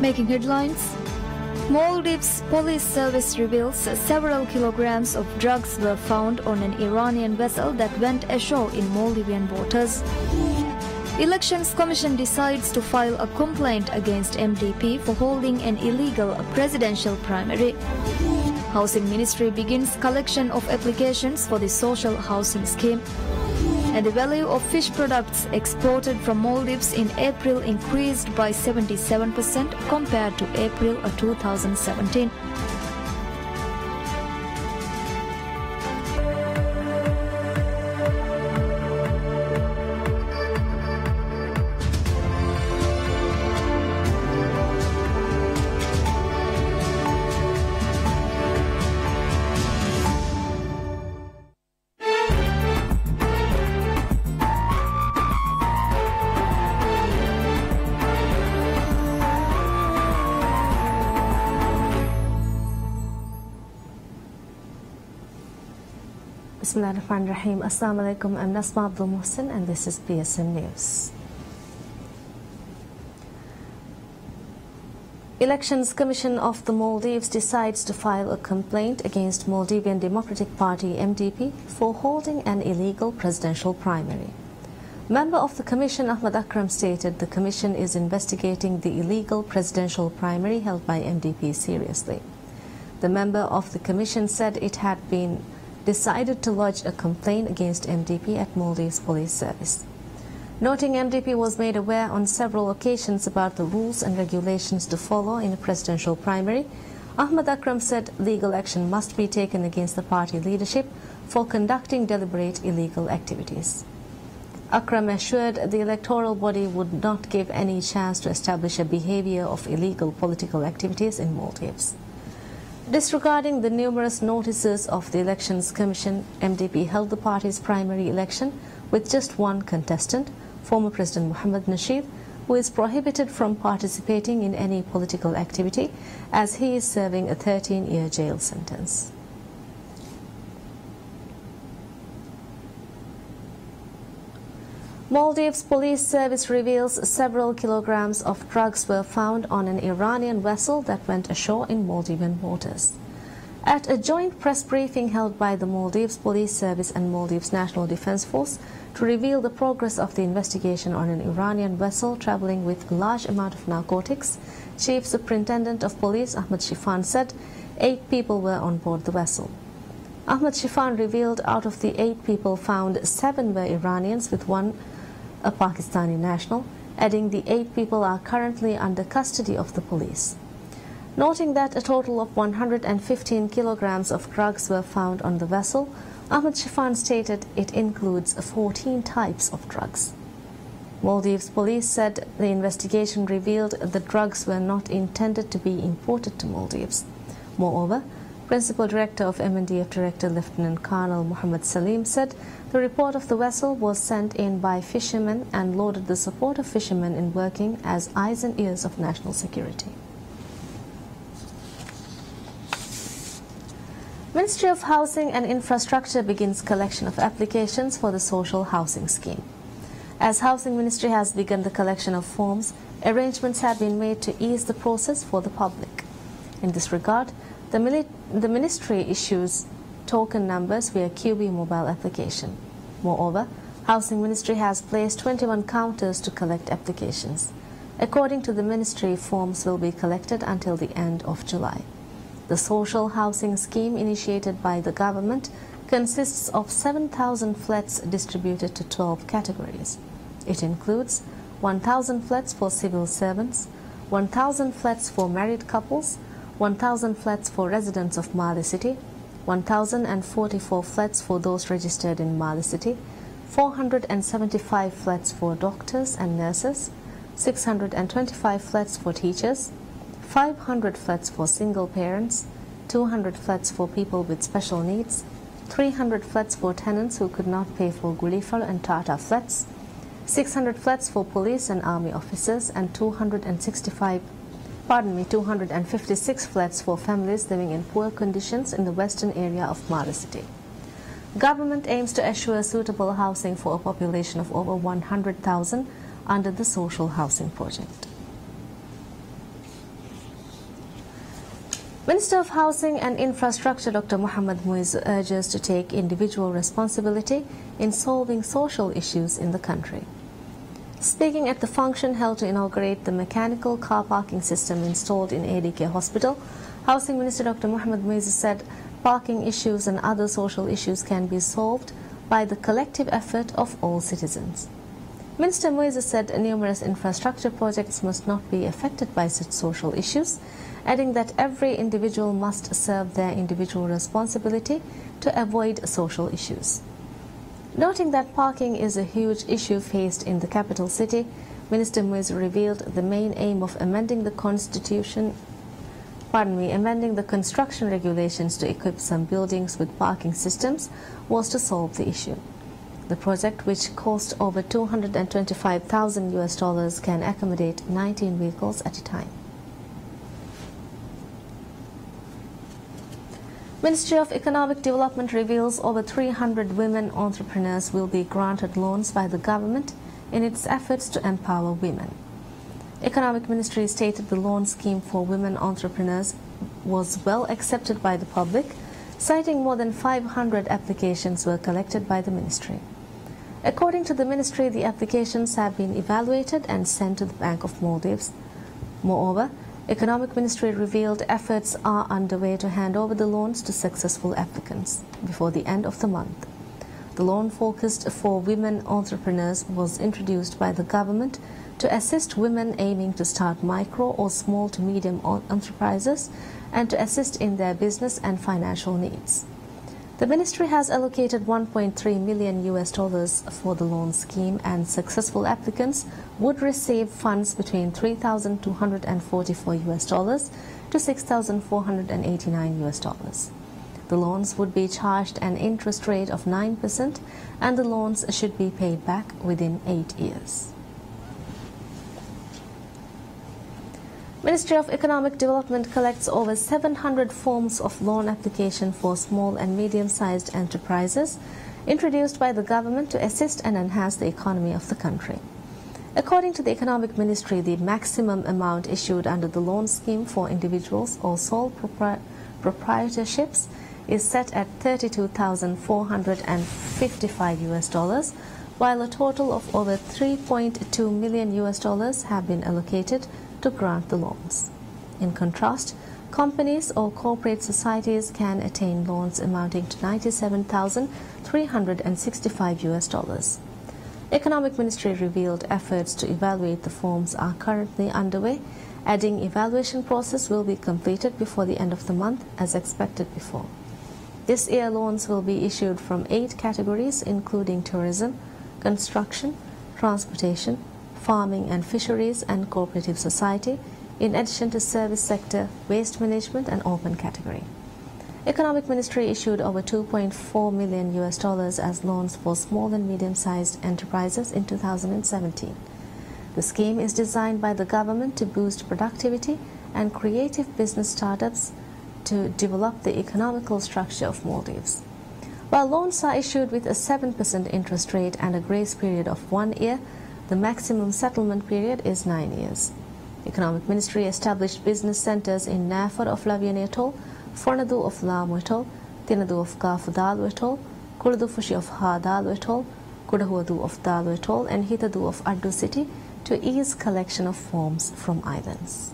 Making headlines. Maldives police service reveals several kilograms of drugs were found on an Iranian vessel that went ashore in Maldivian waters. Elections Commission decides to file a complaint against MDP for holding an illegal presidential primary. Housing Ministry begins collection of applications for the social housing scheme. And the value of fish products exported from Maldives in April increased by 77% compared to April 2017. Bismillahirrahmanirrahim. Assalamu alaikum. I'm Nasma Abdul Mohsin and this is PSM News. Elections Commission of the Maldives decides to file a complaint against Maldivian Democratic Party MDP for holding an illegal presidential primary. Member of the Commission Ahmad Akram stated the Commission is investigating the illegal presidential primary held by MDP seriously. The member of the Commission said it had been decided to lodge a complaint against MDP at Maldives Police Service. Noting MDP was made aware on several occasions about the rules and regulations to follow in a presidential primary, Ahmad Akram said legal action must be taken against the party leadership for conducting deliberate illegal activities. Akram assured the electoral body would not give any chance to establish a behavior of illegal political activities in Maldives. Disregarding the numerous notices of the Elections Commission, MDP held the party's primary election with just one contestant, former President Mohamed Nasheed, who is prohibited from participating in any political activity as he is serving a 13-year jail sentence. Maldives Police Service reveals several kilograms of drugs were found on an Iranian vessel that went ashore in Maldivian waters. At a joint press briefing held by the Maldives Police Service and Maldives National Defense Force to reveal the progress of the investigation on an Iranian vessel traveling with a large amount of narcotics, Chief Superintendent of Police Ahmad Shifan said 8 people were on board the vessel. Ahmad Shifan revealed out of the 8 people found 7 were Iranians with 1 a Pakistani national, adding the 8 people are currently under custody of the police. Noting that a total of 115 kilograms of drugs were found on the vessel, Ahmad Shifan stated it includes 14 types of drugs. Maldives police said the investigation revealed the drugs were not intended to be imported to Maldives. Moreover, Principal Director of MNDF Director Lieutenant Colonel Muhammad Salim said the report of the vessel was sent in by fishermen and lauded the support of fishermen in working as eyes and ears of national security. Ministry of Housing and Infrastructure begins collection of applications for the social housing scheme. As Housing Ministry has begun the collection of forms, arrangements have been made to ease the process for the public. In this regard, the Ministry issues token numbers via QB mobile application. Moreover, Housing Ministry has placed 21 counters to collect applications. According to the Ministry, forms will be collected until the end of July. The social housing scheme initiated by the government consists of 7,000 flats distributed to 12 categories. It includes 1,000 flats for civil servants, 1,000 flats for married couples, 1,000 flats for residents of Mali City, 1,044 flats for those registered in Mali City, 475 flats for doctors and nurses, 625 flats for teachers, 500 flats for single parents, 200 flats for people with special needs, 300 flats for tenants who could not pay for Gulifar and Tata flats, 600 flats for police and army officers, and 256 flats for families living in poor conditions in the western area of Mali City. Government aims to assure suitable housing for a population of over 100,000 under the social housing project. Minister of Housing and Infrastructure Dr. Mohammad Muiz urges to take individual responsibility in solving social issues in the country. Speaking at the function held to inaugurate the mechanical car parking system installed in ADK Hospital, Housing Minister Dr. Mohammad Muiz said parking issues and other social issues can be solved by the collective effort of all citizens. Minister Muiz said numerous infrastructure projects must not be affected by such social issues, adding that every individual must serve their individual responsibility to avoid social issues. Noting that parking is a huge issue faced in the capital city, Minister Muiz revealed the main aim of amending the construction regulations to equip some buildings with parking systems was to solve the issue. The project, which cost over $225,000 can accommodate 19 vehicles at a time. Ministry of Economic Development reveals over 300 women entrepreneurs will be granted loans by the government in its efforts to empower women. Economic Ministry stated the loan scheme for women entrepreneurs was well accepted by the public, citing more than 500 applications were collected by the ministry. According to the ministry, the applications have been evaluated and sent to the Bank of Maldives. Moreover, Economic Ministry revealed efforts are underway to hand over the loans to successful applicants before the end of the month. The loan focused for women entrepreneurs was introduced by the government to assist women aiming to start micro or small to medium enterprises and to assist in their business and financial needs. The ministry has allocated $1.3 million for the loan scheme, and successful applicants would receive funds between $3,244 to $6,489. The loans would be charged an interest rate of 9%, and the loans should be paid back within 8 years. Ministry of Economic Development collects over 700 forms of loan application for small and medium-sized enterprises introduced by the government to assist and enhance the economy of the country. According to the Economic Ministry, the maximum amount issued under the loan scheme for individuals or sole proprietorships is set at $32,455, while a total of over $3.2 million have been allocated to grant the loans. In contrast, companies or corporate societies can attain loans amounting to $97,365. Economic Ministry revealed efforts to evaluate the forms are currently underway, adding evaluation process will be completed before the end of the month as expected before. This year loans will be issued from 8 categories including tourism, construction, transportation, farming and fisheries and cooperative society, in addition to service sector, waste management and open category. Economic Ministry issued over $2.4 million as loans for small and medium-sized enterprises in 2017. The scheme is designed by the government to boost productivity and creative business startups to develop the economical structure of Maldives. While loans are issued with a 7% interest rate and a grace period of 1 year, the maximum settlement period is 9 years. Economic Ministry established business centers in Nafar of Lavian Atoll, Fornadu of Lamu Atoll, Tinadu of Kafudalu Atoll, Kurdufushi of Hadalu Atoll, Kudahuadu of Dalu Atoll, and Hitadu of Addu City to ease collection of forms from islands.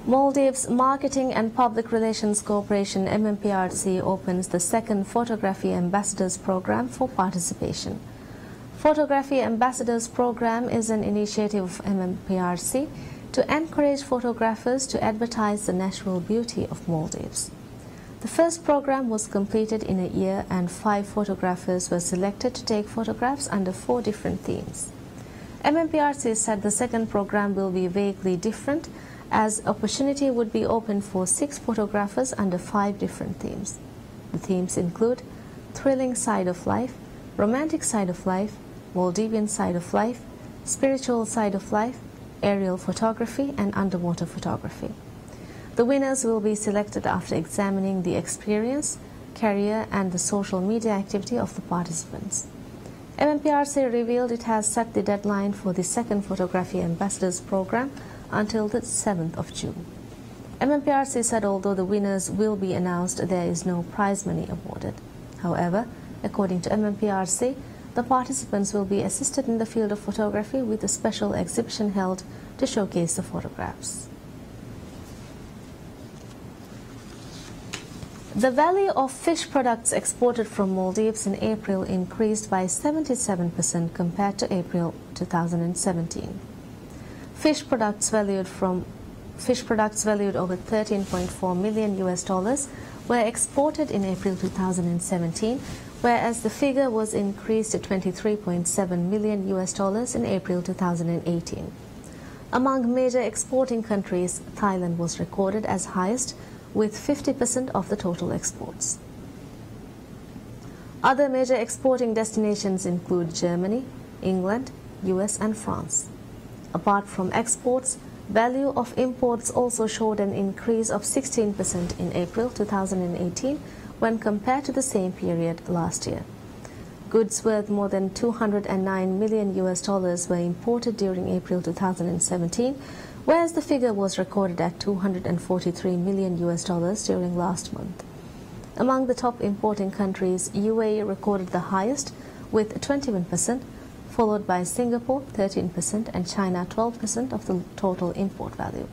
Maldives Marketing and Public Relations Corporation MMPRC opens the second Photography Ambassadors Program for participation. Photography Ambassadors Program is an initiative of MMPRC to encourage photographers to advertise the natural beauty of Maldives. The first program was completed in a year and 5 photographers were selected to take photographs under 4 different themes. MMPRC said the second program will be vaguely different, as opportunity would be open for 6 photographers under 5 different themes. The themes include thrilling side of life, romantic side of life, Maldivian side of life, spiritual side of life, aerial photography, and underwater photography. The winners will be selected after examining the experience, career, and the social media activity of the participants. MMPRC revealed it has set the deadline for the second Photography Ambassadors program until the 7th of June. MMPRC said although the winners will be announced, there is no prize money awarded. However, according to MMPRC, the participants will be assisted in the field of photography with a special exhibition held to showcase the photographs. The value of fish products exported from Maldives in April increased by 77% compared to April 2017. Fish products valued over $13.4 million were exported in April 2017, whereas the figure was increased to $23.7 million in April 2018. Among major exporting countries, Thailand was recorded as highest, with 50% of the total exports. Other major exporting destinations include Germany, England, US and France. Apart from exports, value of imports also showed an increase of 16% in April 2018 when compared to the same period last year. Goods worth more than $209 million were imported during April 2017, whereas the figure was recorded at $243 million during last month. Among the top importing countries, UAE recorded the highest with 21%, followed by Singapore 13% and China 12% of the total import value.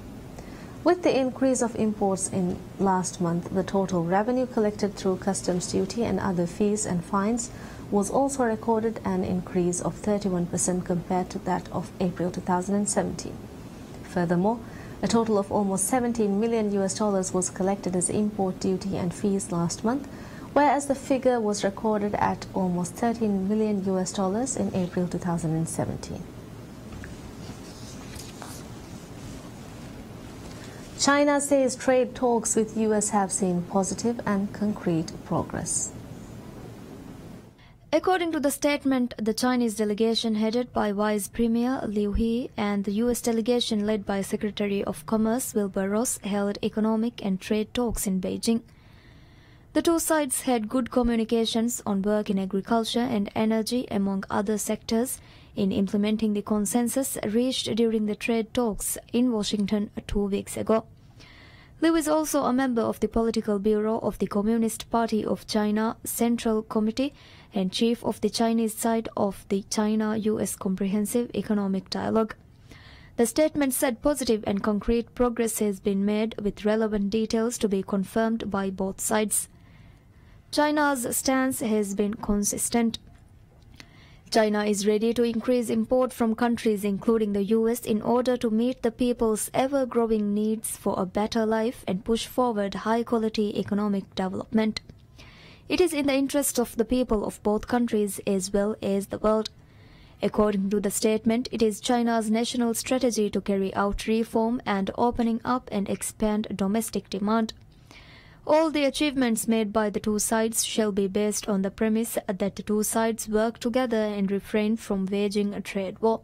With the increase of imports in last month, the total revenue collected through customs duty and other fees and fines was also recorded an increase of 31% compared to that of April 2017. Furthermore, a total of almost $17 million was collected as import duty and fees last month, whereas the figure was recorded at almost $13 million in April 2017. China says trade talks with US have seen positive and concrete progress. According to the statement, the Chinese delegation headed by Vice Premier Liu He and the US delegation led by Secretary of Commerce Wilbur Ross held economic and trade talks in Beijing. The two sides had good communications on work in agriculture and energy, among other sectors, in implementing the consensus reached during the trade talks in Washington 2 weeks ago. Liu is also a member of the Political Bureau of the Communist Party of China Central Committee and chief of the Chinese side of the China-US Comprehensive Economic Dialogue. The statement said positive and concrete progress has been made with relevant details to be confirmed by both sides. China's stance has been consistent. China is ready to increase import from countries including the US in order to meet the people's ever-growing needs for a better life and push forward high-quality economic development. It is in the interest of the people of both countries as well as the world. According to the statement, it is China's national strategy to carry out reform and opening up and expand domestic demand. All the achievements made by the two sides shall be based on the premise that the two sides work together and refrain from waging a trade war.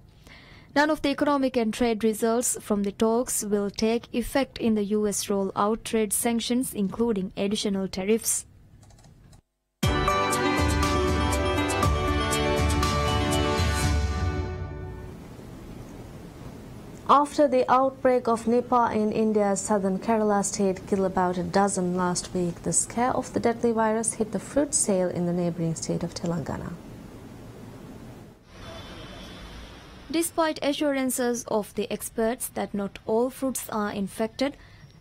None of the economic and trade results from the talks will take effect in the US roll-out trade sanctions, including additional tariffs. After the outbreak of Nipah in India's southern Kerala state killed about a dozen last week, the scare of the deadly virus hit the fruit sale in the neighboring state of Telangana. Despite assurances of the experts that not all fruits are infected,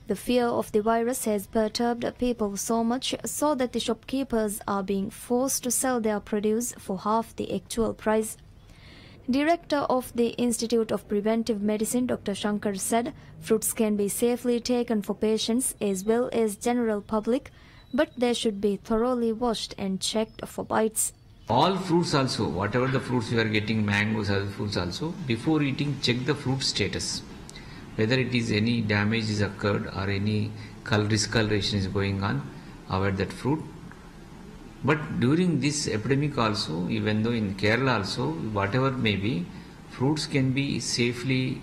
the fear of the virus has perturbed people so much so that the shopkeepers are being forced to sell their produce for half the actual price. Director of the Institute of Preventive Medicine, Dr. Shankar, said fruits can be safely taken for patients as well as general public, but they should be thoroughly washed and checked for bites. All fruits also, whatever the fruits you are getting, mangoes, other fruits also, before eating check the fruit status. Whether it is any damage is occurred or any discoloration is going on, avoid that fruit. But during this epidemic also, even though in Kerala also, whatever may be, fruits can be safely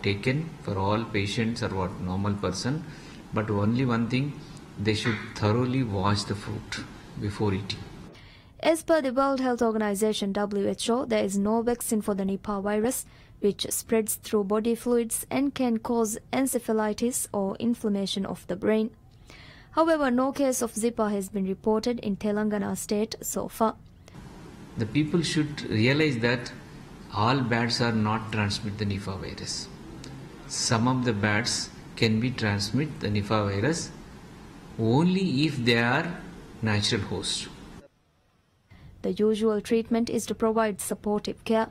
taken for all patients or what normal person. But only one thing, they should thoroughly wash the fruit before eating. As per the World Health Organization (WHO), there is no vaccine for the Nipah virus, which spreads through body fluids and can cause encephalitis or inflammation of the brain. However, no case of Zika has been reported in Telangana state so far. The people should realize that all bats are not transmit the Nipah virus. Some of the bats can be transmit the Nipah virus only if they are natural hosts. The usual treatment is to provide supportive care.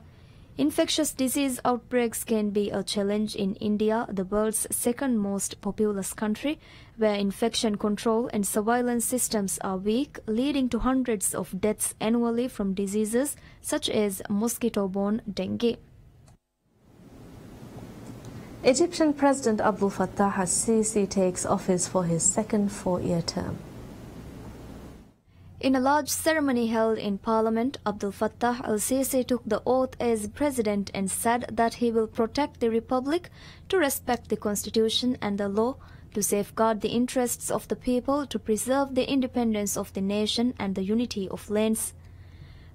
Infectious disease outbreaks can be a challenge in India, the world's second most populous country, where infection control and surveillance systems are weak, leading to hundreds of deaths annually from diseases such as mosquito-borne dengue. Egyptian President Abdel Fattah al-Sisi takes office for his second four-year term. In a large ceremony held in Parliament, Abdel Fattah al-Sisi took the oath as president and said that he will protect the republic, to respect the constitution and the law, to safeguard the interests of the people, to preserve the independence of the nation and the unity of lands.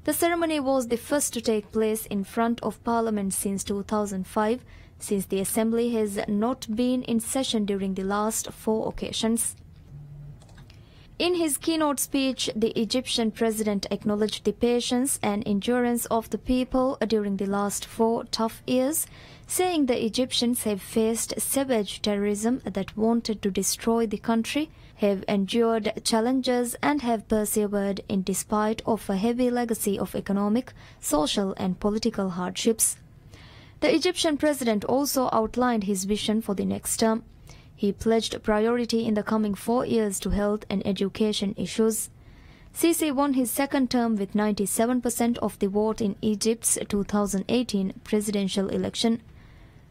The ceremony was the first to take place in front of Parliament since 2005, since the Assembly has not been in session during the last 4 occasions. In his keynote speech, the Egyptian president acknowledged the patience and endurance of the people during the last 4 tough years, saying the Egyptians have faced savage terrorism that wanted to destroy the country, have endured challenges and have persevered in despite of a heavy legacy of economic, social and political hardships. The Egyptian president also outlined his vision for the next term. He pledged priority in the coming 4 years to health and education issues. Sisi won his second term with 97% of the vote in Egypt's 2018 presidential election.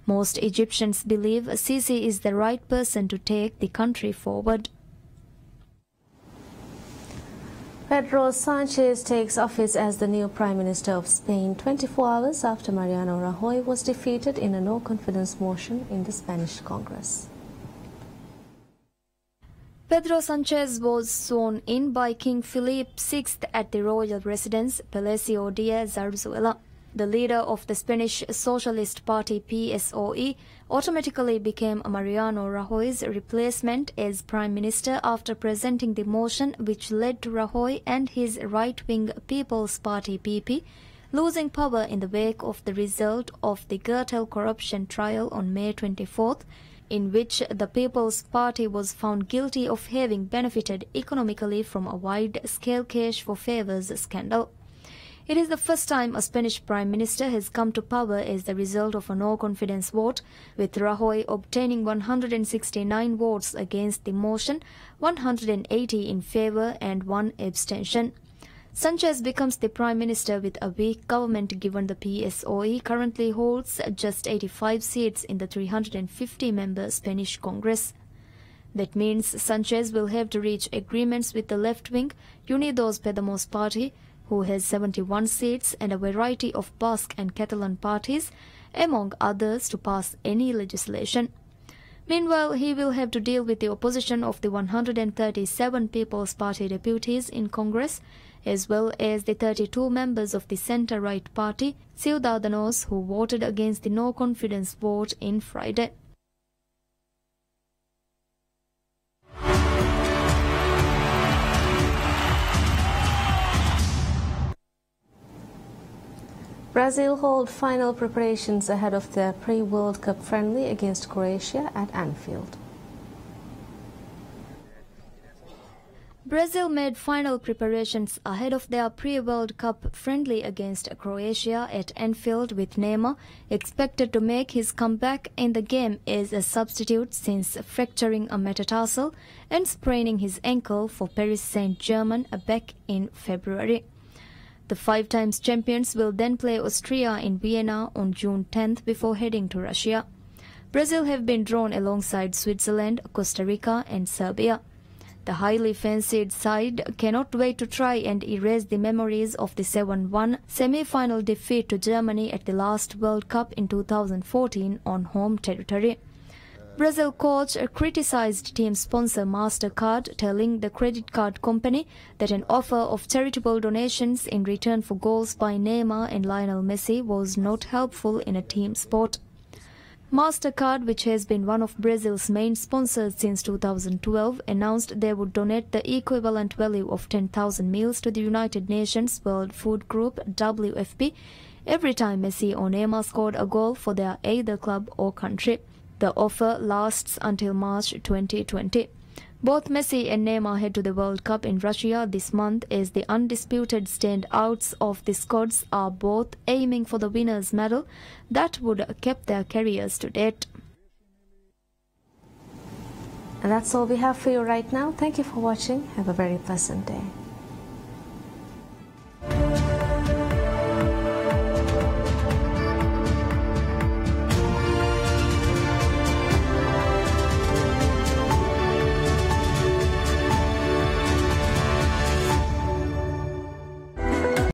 Most Egyptians believe Sisi is the right person to take the country forward. Pedro Sanchez takes office as the new Prime Minister of Spain 24 hours after Mariano Rajoy was defeated in a no-confidence motion in the Spanish Congress. Pedro Sanchez was sworn in by King Felipe VI at the royal residence, Palacio de Zarzuela. The leader of the Spanish Socialist Party PSOE automatically became Mariano Rajoy's replacement as Prime Minister after presenting the motion which led to Rajoy and his right-wing People's Party PP losing power in the wake of the result of the Gürtel corruption trial on May 24th, in which the People's Party was found guilty of having benefited economically from a wide-scale cash for favours scandal. It is the first time a Spanish Prime Minister has come to power as the result of a no-confidence vote, with Rajoy obtaining 169 votes against the motion, 180 in favour and 1 abstention. Sanchez becomes the Prime Minister with a weak government given the PSOE currently holds just 85 seats in the 350-member Spanish Congress. That means Sanchez will have to reach agreements with the left-wing Unidos Podemos party, who has 71 seats, and a variety of Basque and Catalan parties, among others, to pass any legislation. Meanwhile, he will have to deal with the opposition of the 137 People's Party deputies in Congress, as well as the 32 members of the centre-right party, Ciudadanos, who voted against the no-confidence vote in Friday. Brazil hold final preparations ahead of their pre-World Cup friendly against Croatia at Anfield. Brazil made final preparations ahead of their pre-World Cup friendly against Croatia at Anfield, with Neymar expected to make his comeback in the game as a substitute since fracturing a metatarsal and spraining his ankle for Paris Saint-Germain back in February. The 5-time champions will then play Austria in Vienna on June 10th before heading to Russia. Brazil have been drawn alongside Switzerland, Costa Rica and Serbia. The highly fancied side cannot wait to try and erase the memories of the 7-1 semi-final defeat to Germany at the last World Cup in 2014 on home territory. Brazil coach criticized team sponsor MasterCard, telling the credit card company that an offer of charitable donations in return for goals by Neymar and Lionel Messi was not helpful in a team sport. MasterCard, which has been one of Brazil's main sponsors since 2012, announced they would donate the equivalent value of 10,000 meals to the United Nations World Food Group (WFP) every time Messi or Neymar scored a goal for their either club or country. The offer lasts until March 2020. Both Messi and Neymar head to the World Cup in Russia this month, as the undisputed standouts of the squads are both aiming for the winner's medal that would have kept their careers to date. And that's all we have for you right now. Thank you for watching. Have a very pleasant day.